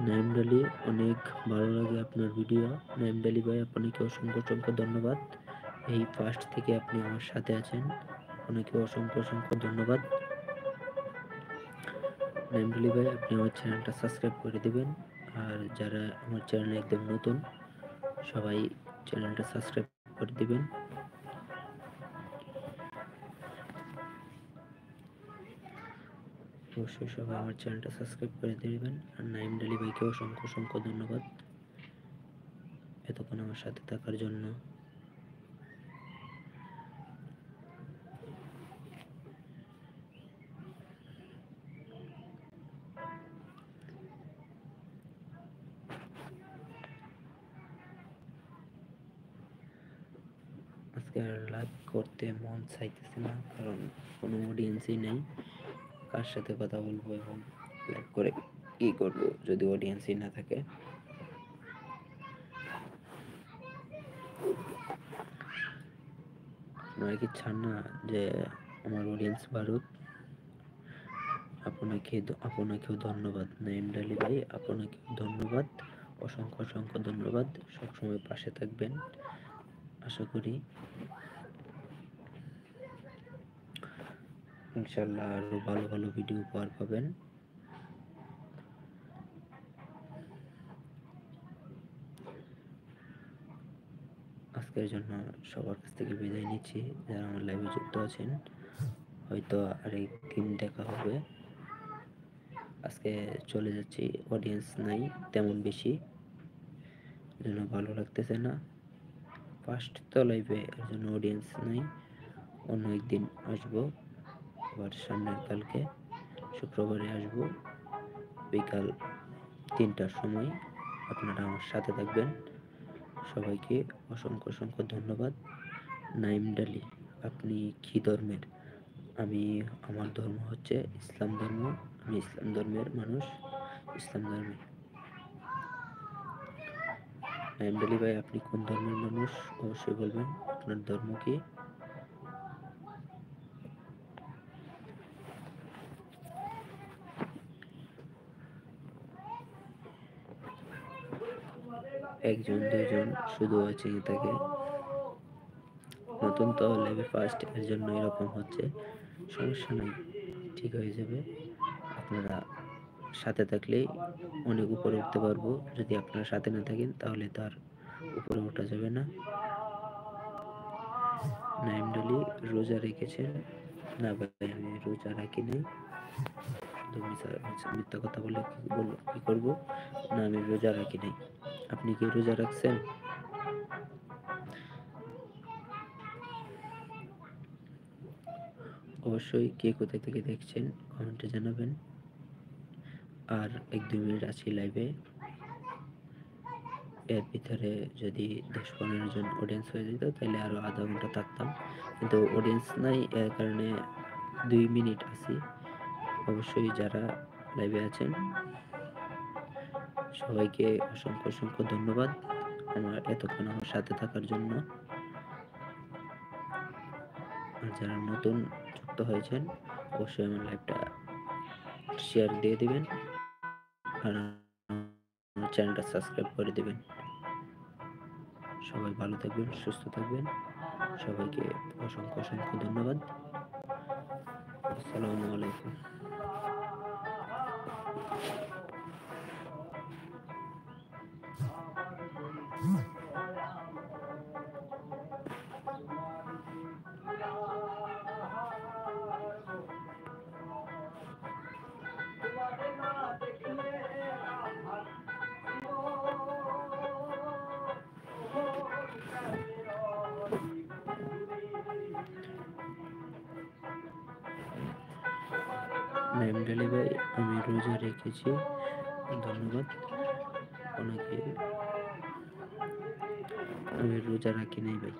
নাইমডালি, অনেক ভালো লাগে আপনার ভিডিও। নাইমডালি ভাই, আপনাকে অসংখ্য অসংখ্য ধন্যবাদ। এই ফার্স্ট থেকে আপনি আমার সাথে আছেন, আপনাকে অসংখ্য অসংখ্য ধন্যবাদ। নাইমডালি ভাই, আপনি আমার চ্যানেলটা সাবস্ক্রাইব করে দিবেন। আর যারা আমার চ্যানেলে একদম নতুন, সবাই চ্যানেলটা সাবস্ক্রাইব করে দিবেন। অবশ্যই সবাই আমার চ্যানেলটা সাবস্ক্রাইব করে দিবেন। আর নাইমডালি ভাইকে অসংখ্য অসংখ্য ধন্যবাদ এতক্ষণ আমার সাথে থাকার জন্য। আজকে আর লাইভ করতে মন চাইতেছে না, কারণ কোনো অডিয়েন্সই নেই। কার সাথে কথা বলবো এবং লাইভ করে কি করবো যদি অডিয়েন্সই না থাকে। আপনারা কি চান না যে আমার অডিয়েন্স বাড়ুক? আপনাকেও ধন্যবাদ নাইমডালি ভাই, আপনাকেও ধন্যবাদ, অসংখ্য অসংখ্য ধন্যবাদ। সবসময় পাশে থাকবেন আশা করি। ইনশাল্লাহ আরো ভালো ভালো ভিডিও উপহার পাবেন। আজকের জন্য সবার কাছ থেকে বিদায় নিচ্ছি। যারা আমার লাইভে যুক্ত আছেন, হয়তো আরেকদিন দেখা হবে। আজকে চলে যাচ্ছি, অডিয়েন্স নাই তেমন বেশি, জন্য ভালো লাগতেছে না। ফার্স্ট তো লাইভে, এর জন্য অডিয়েন্স নাই। অন্য একদিন আসবো, আবার সামনের কালকে শুক্রবারে আসবো বিকাল 3টার সময়। আপনারা আমার সাথে থাকবেন। সবাইকে অসংখ্য অসংখ্য ধন্যবাদ। নাইমডালি, আপনি কি ধর্মের? আমার ধর্ম হচ্ছে ইসলাম ধর্ম। আমি ইসলাম ধর্মের মানুষ, ইসলাম ধর্মে। নাইমডালি ভাই, আপনি কোন ধর্মের মানুষ অবশ্যই বলবেন, আপনার ধর্ম কি? একজন দুইজন শুধু আছে তাকে, নতুন তো লাইভে ফার্স্ট, এর জন্য এরকম হচ্ছে। সমস্যা নাই, ঠিক হয়ে যাবে। আপনারা সাথে থাকলেই অনেক উপরে উঠতে পারবো। যদি আপনারা সাথে না থাকেন তাহলে তার উপরে ওঠা যাবে না। নাইমডালি, রোজা রেখেছেন? না ভাই, আমি রোজা রাখি নাই। মিথ্যা কথা বলে কি করবো? না, আমি রোজা রাখি নাই। আপনি কি রোজা রাখছেন? অবশ্যই কে কোথা থেকে দেখছেন কমেন্টে জানাবেন। আর 1-2 মিনিট আছি লাইভে, এর ভিতরে যদি 10-15 জন অডিয়েন্স হয়ে যেত তাহলে আরো আধা ঘন্টা থাকতাম, কিন্তু অডিয়েন্স নাই, এর কারণে 2 মিনিট আছি। অবশ্যই যারা লাইভে আছেন সবাইকে অসংখ্য অসংখ্য ধন্যবাদ এতক্ষণ আমার সাথে থাকার জন্য। আর যারা নতুন যুক্ত হয়েছেন, অবশ্যই আমার লাইভটা শেয়ার দিয়ে দিবেন আর আমার চ্যানেলটা সাবস্ক্রাইব করে দিবেন। সবাই ভালো থাকবেন, সুস্থ থাকবেন। সবাইকে অসংখ্য অসংখ্য ধন্যবাদ। আসসালামু আলাইকুম। নাইমডালি ভাই, আমি রোজা রেখেছি, ধন্যবাদ। ওনাকে আমি রোজা রাখি নাই ভাই।